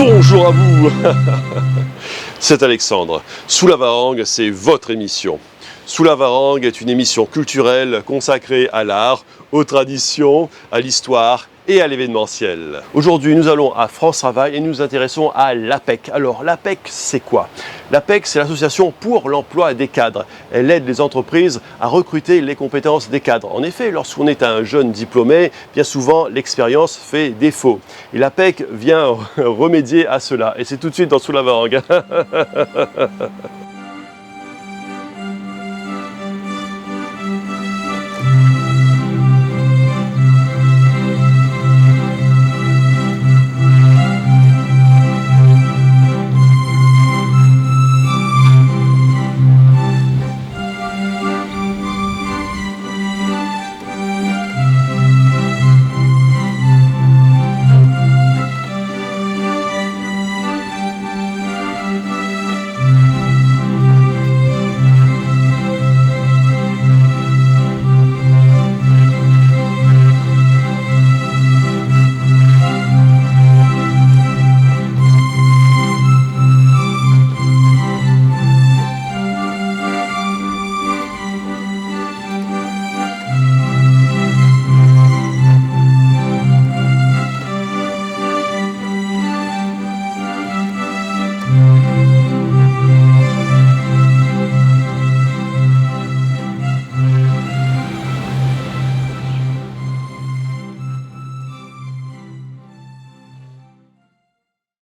Bonjour à vous. C'est Alexandre. Sous la Varangue, c'est votre émission. Sous la Varangue est une émission culturelle consacrée à l'art, aux traditions, à l'histoire et à l'événementiel. Aujourd'hui, nous allons à France Travail et nous nous intéressons à l'APEC. Alors, l'APEC, c'est quoi? L'APEC, c'est l'association pour l'emploi des cadres. Elle aide les entreprises à recruter les compétences des cadres. En effet, lorsqu'on est un jeune diplômé, bien souvent, l'expérience fait défaut. Et l'APEC vient remédier à cela. Et c'est tout de suite dans Sous la Varangue.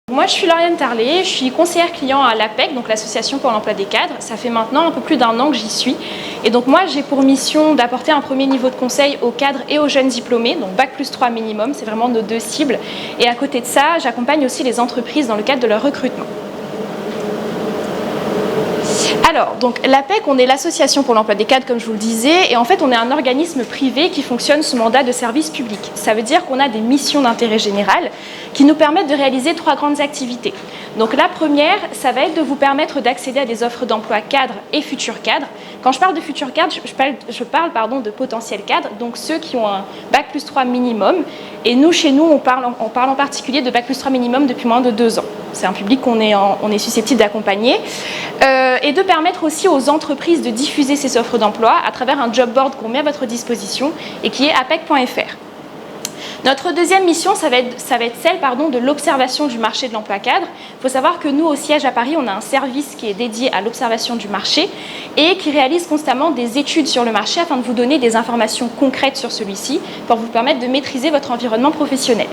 Moi, je suis Lauriane Tarlet, je suis conseillère client à l'APEC, donc l'Association pour l'emploi des cadres. Ça fait maintenant un peu plus d'1 an que j'y suis. Et donc moi, j'ai pour mission d'apporter un premier niveau de conseil aux cadres et aux jeunes diplômés, donc Bac+3 minimum, c'est vraiment nos 2 cibles. Et à côté de ça, j'accompagne aussi les entreprises dans le cadre de leur recrutement. Alors, donc l'APEC, on est l'Association pour l'emploi des cadres, comme je vous le disais, et en fait, on est un organisme privé qui fonctionne sous mandat de service public. Ça veut dire qu'on a des missions d'intérêt général qui nous permettent de réaliser 3 grandes activités. Donc la première, ça va être de vous permettre d'accéder à des offres d'emploi cadres et futurs cadres. Quand je parle de futurs cadres, je parle de potentiels cadres, donc ceux qui ont un Bac+3 minimum. Et nous, chez nous, on parle en particulier de Bac+3 minimum depuis moins de 2 ans. C'est un public qu'on est susceptible d'accompagner. Et de permettre aussi aux entreprises de diffuser ces offres d'emploi à travers un job board qu'on met à votre disposition et qui est apec.fr. Notre deuxième mission, ça va être celle de l'observation du marché de l'emploi cadre. Il faut savoir que nous, au siège à Paris, on a un service qui est dédié à l'observation du marché et qui réalise constamment des études sur le marché afin de vous donner des informations concrètes sur celui-ci pour vous permettre de maîtriser votre environnement professionnel.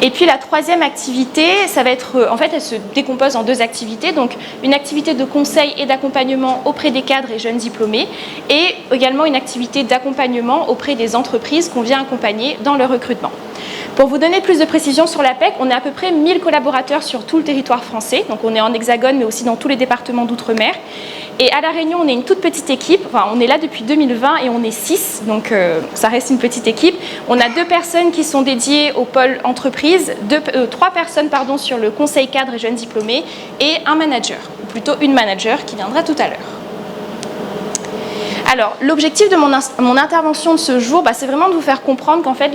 Et puis la troisième activité, ça va être, en fait, elle se décompose en 2 activités. Donc une activité de conseil et d'accompagnement auprès des cadres et jeunes diplômés et également une activité d'accompagnement auprès des entreprises qu'on vient accompagner dans le recrutement. Pour vous donner plus de précisions sur l'APEC, on est à peu près 1000 collaborateurs sur tout le territoire français. Donc on est en Hexagone mais aussi dans tous les départements d'outre-mer. Et à La Réunion, on est une toute petite équipe. Enfin, on est là depuis 2020 et on est 6, donc ça reste une petite équipe. On a 2 personnes qui sont dédiées au pôle entreprise, 3 personnes sur le conseil cadre et jeunes diplômés et un manager, ou plutôt une manager qui viendra tout à l'heure. Alors, l'objectif de mon intervention de ce jour, c'est vraiment de vous faire comprendre qu'en fait,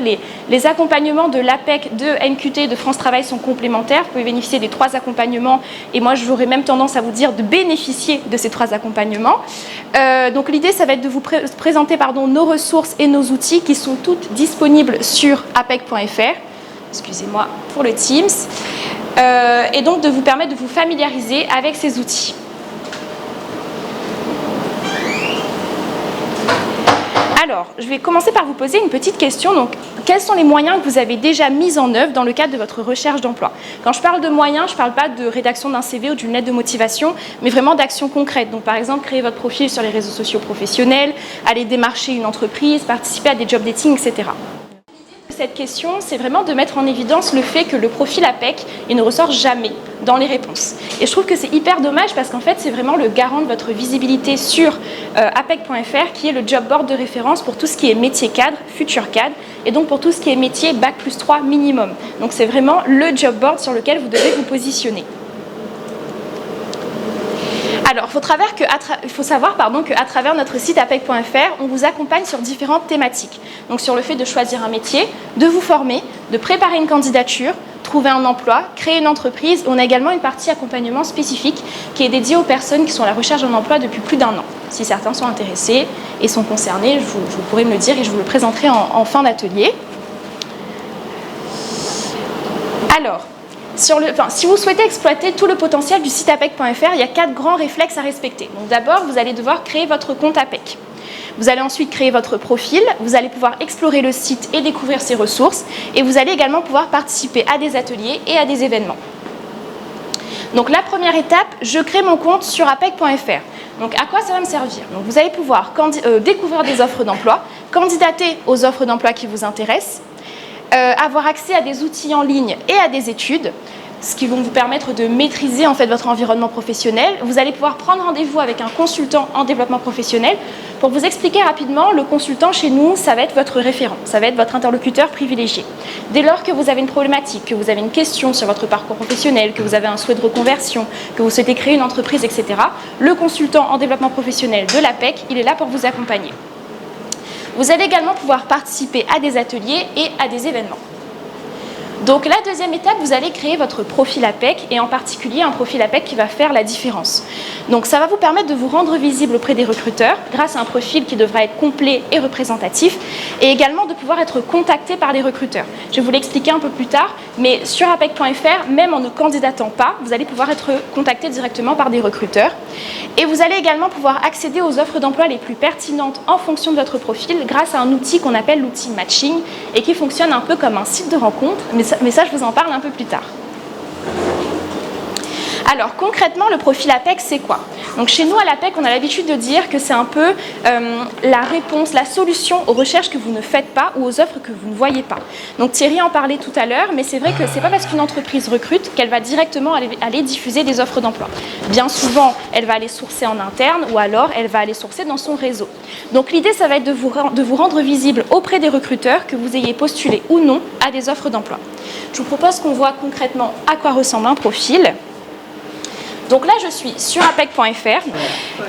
les accompagnements de l'APEC, de NQT, de France Travail sont complémentaires. Vous pouvez bénéficier des 3 accompagnements et moi, j'aurais même tendance à vous dire de bénéficier de ces 3 accompagnements. Donc, l'idée, ça va être de vous présenter nos ressources et nos outils qui sont toutes disponibles sur apec.fr. Excusez-moi pour le Teams. Et donc, de vous permettre de vous familiariser avec ces outils. Alors, je vais commencer par vous poser une petite question. Donc, quels sont les moyens que vous avez déjà mis en œuvre dans le cadre de votre recherche d'emploi? Quand je parle de moyens, je ne parle pas de rédaction d'un CV ou d'une lettre de motivation, mais vraiment d'actions concrètes. Donc, par exemple, créer votre profil sur les réseaux sociaux professionnels, aller démarcher une entreprise, participer à des job dating, etc. Cette question, c'est vraiment de mettre en évidence le fait que le profil APEC, il ne ressort jamais dans les réponses. Et je trouve que c'est hyper dommage parce qu'en fait, c'est vraiment le garant de votre visibilité sur apec.fr qui est le job board de référence pour tout ce qui est métier cadre, futur cadre, et donc pour tout ce qui est métier Bac+3 minimum. Donc c'est vraiment le job board sur lequel vous devez vous positionner. Alors, il faut savoir qu'à travers notre site apec.fr, on vous accompagne sur différentes thématiques. Donc, sur le fait de choisir un métier, de vous former, de préparer une candidature, trouver un emploi, créer une entreprise. On a également une partie accompagnement spécifique qui est dédiée aux personnes qui sont à la recherche d'un emploi depuis plus d'1 an. Si certains sont intéressés et sont concernés, vous pourrez me le dire et je vous le présenterai en fin d'atelier. Alors, si vous souhaitez exploiter tout le potentiel du site apec.fr, il y a 4 grands réflexes à respecter. Donc d'abord, vous allez devoir créer votre compte APEC. Vous allez ensuite créer votre profil, vous allez pouvoir explorer le site et découvrir ses ressources, et vous allez également pouvoir participer à des ateliers et à des événements. Donc la première étape, je crée mon compte sur apec.fr. Donc à quoi ça va me servir? Donc, vous allez pouvoir découvrir des offres d'emploi, candidater aux offres d'emploi qui vous intéressent, avoir accès à des outils en ligne et à des études, ce qui vont vous permettre de maîtriser en fait votre environnement professionnel. Vous allez pouvoir prendre rendez-vous avec un consultant en développement professionnel. Pour vous expliquer rapidement, le consultant chez nous, ça va être votre référent, ça va être votre interlocuteur privilégié. Dès lors que vous avez une problématique, que vous avez une question sur votre parcours professionnel, que vous avez un souhait de reconversion, que vous souhaitez créer une entreprise, etc., le consultant en développement professionnel de l'APEC, il est là pour vous accompagner. Vous allez également pouvoir participer à des ateliers et à des événements. Donc la deuxième étape, vous allez créer votre profil APEC et en particulier un profil APEC qui va faire la différence. Donc ça va vous permettre de vous rendre visible auprès des recruteurs grâce à un profil qui devra être complet et représentatif et également de pouvoir être contacté par les recruteurs. Je vais vous l'expliquer un peu plus tard, mais sur apec.fr, même en ne candidatant pas, vous allez pouvoir être contacté directement par des recruteurs et vous allez également pouvoir accéder aux offres d'emploi les plus pertinentes en fonction de votre profil grâce à un outil qu'on appelle l'outil matching et qui fonctionne un peu comme un site de rencontre, mais ça, je vous en parle un peu plus tard. Alors, concrètement, le profil APEC, c'est quoi? Donc, chez nous, à l'APEC, on a l'habitude de dire que c'est un peu la réponse, la solution aux recherches que vous ne faites pas ou aux offres que vous ne voyez pas. Donc, Thierry en parlait tout à l'heure, mais c'est vrai que c'est pas parce qu'une entreprise recrute qu'elle va directement aller diffuser des offres d'emploi. Bien souvent, elle va aller sourcer en interne ou alors elle va aller sourcer dans son réseau. Donc, l'idée, ça va être de vous rendre visible auprès des recruteurs, que vous ayez postulé ou non à des offres d'emploi. Je vous propose qu'on voit concrètement à quoi ressemble un profil. Donc là, je suis sur apec.fr.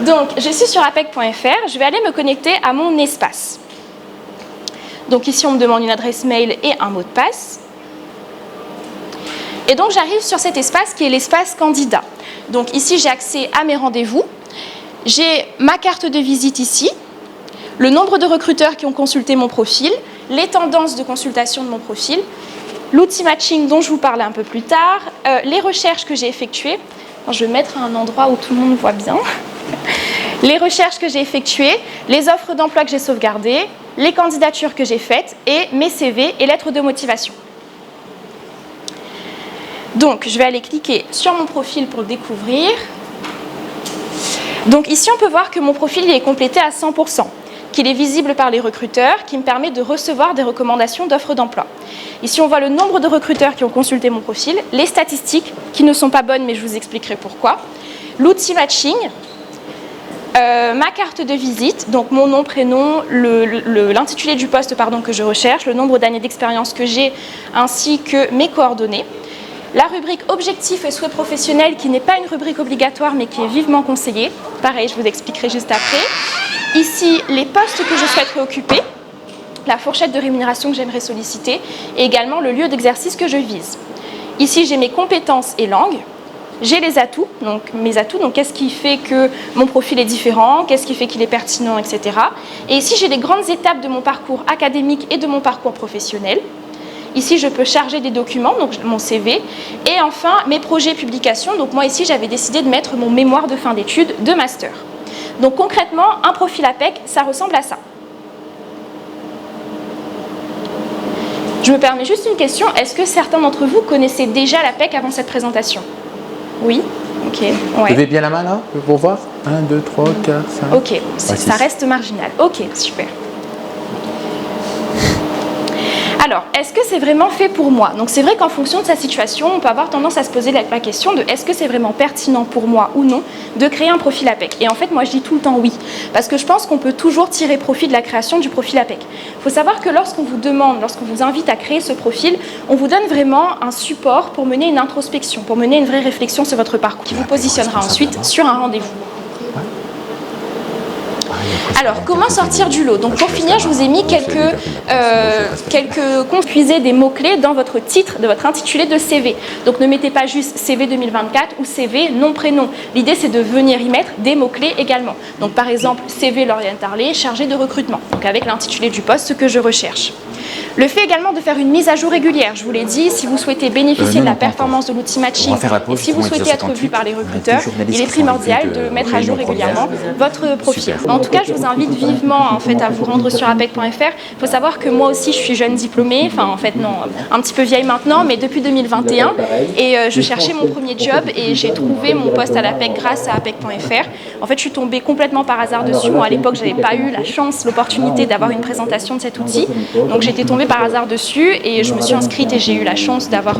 Donc, je suis sur apec.fr. Je vais aller me connecter à mon espace. Donc ici, on me demande une adresse mail et un mot de passe. Et donc, j'arrive sur cet espace qui est l'espace candidat. Donc ici, j'ai accès à mes rendez-vous. J'ai ma carte de visite ici, le nombre de recruteurs qui ont consulté mon profil, les tendances de consultation de mon profil, l'outil matching dont je vous parlais un peu plus tard, les recherches que j'ai effectuées. Je vais mettre à un endroit où tout le monde voit bien. Les recherches que j'ai effectuées, les offres d'emploi que j'ai sauvegardées, les candidatures que j'ai faites et mes CV et lettres de motivation. Donc, je vais aller cliquer sur mon profil pour le découvrir. Donc ici, on peut voir que mon profil est complété à 100%, qu'il est visible par les recruteurs, qui me permet de recevoir des recommandations d'offres d'emploi. Ici, on voit le nombre de recruteurs qui ont consulté mon profil, les statistiques qui ne sont pas bonnes, mais je vous expliquerai pourquoi, l'outil matching, ma carte de visite, donc mon nom, prénom, l'intitulé du poste que je recherche, le nombre d'années d'expérience que j'ai, ainsi que mes coordonnées. La rubrique objectifs et souhaits professionnels, qui n'est pas une rubrique obligatoire, mais qui est vivement conseillée. Pareil, je vous expliquerai juste après. Ici, les postes que je souhaiterais occuper, la fourchette de rémunération que j'aimerais solliciter, et également le lieu d'exercice que je vise. Ici, j'ai mes compétences et langues. J'ai les atouts, donc mes atouts, donc qu'est-ce qui fait que mon profil est différent, qu'est-ce qui fait qu'il est pertinent, etc. Et ici, j'ai les grandes étapes de mon parcours académique et de mon parcours professionnel. Ici, je peux charger des documents, donc mon CV. Et enfin, mes projets publications. Donc moi, ici, j'avais décidé de mettre mon mémoire de fin d'études de master. Donc concrètement, un profil APEC, ça ressemble à ça. Je me permets juste une question. Est-ce que certains d'entre vous connaissaient déjà l'APEC avant cette présentation? Oui? Ok. Ouais. Levez bien la main là, pour voir. 1, 2, 3, 4, 5. Ok, ça reste marginal. Ok, super. Alors, est-ce que c'est vraiment fait pour moi? Donc c'est vrai qu'en fonction de sa situation, on peut avoir tendance à se poser la question de est-ce que c'est vraiment pertinent pour moi ou non de créer un profil APEC? Et en fait, moi je dis tout le temps oui, parce que je pense qu'on peut toujours tirer profit de la création du profil APEC. Il faut savoir que lorsqu'on vous demande, lorsqu'on vous invite à créer ce profil, on vous donne vraiment un support pour mener une introspection, pour mener une vraie réflexion sur votre parcours, qui vous positionnera ensuite sur un rendez-vous. Alors, comment sortir du lot? Donc, pour finir, je vous ai mis quelques construisez des mots-clés dans votre titre, de votre intitulé de CV. Donc, ne mettez pas juste CV 2024 ou CV nom-prénom. L'idée, c'est de venir y mettre des mots-clés également. Donc, par exemple, CV Lauriane Tarlet, chargé de recrutement. Donc, avec l'intitulé du poste, ce que je recherche. Le fait également de faire une mise à jour régulière, je vous l'ai dit, si vous souhaitez bénéficier de la performance de l'outil matching et si vous souhaitez être vu par les recruteurs, il est primordial de mettre à jour régulièrement votre profil. En tout cas, je vous invite vivement en fait, à vous rendre sur apec.fr. Il faut savoir que moi aussi, je suis jeune diplômée, enfin en fait non, un petit peu vieille maintenant, mais depuis 2021, et je cherchais mon premier job et j'ai trouvé mon poste à l'APEC grâce à apec.fr. En fait, je suis tombée complètement par hasard dessus. Moi, à l'époque, je n'avais pas eu la chance, l'opportunité d'avoir une présentation de cet outil, donc j'étais tombée par hasard dessus et je me suis inscrite et j'ai eu la chance d'avoir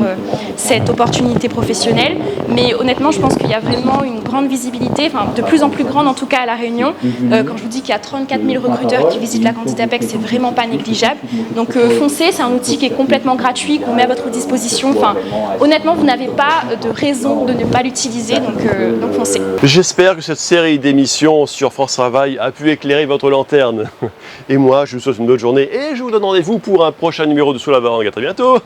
cette opportunité professionnelle. Mais honnêtement, je pense qu'il y a vraiment une grande visibilité, enfin de plus en plus grande en tout cas à La Réunion. Quand je vous dis qu'il y a 34 000 recruteurs qui visitent la candidate APEC, c'est vraiment pas négligeable. Donc foncez, c'est un outil qui est complètement gratuit, qu'on met à votre disposition. Enfin, honnêtement, vous n'avez pas de raison de ne pas l'utiliser, donc foncez. J'espère que cette série d'émissions sur France Travail a pu éclairer votre lanterne. Et moi, je vous souhaite une bonne journée et je vous donne rendez-vous pour un prochain numéro de Sous la Varangue. À très bientôt.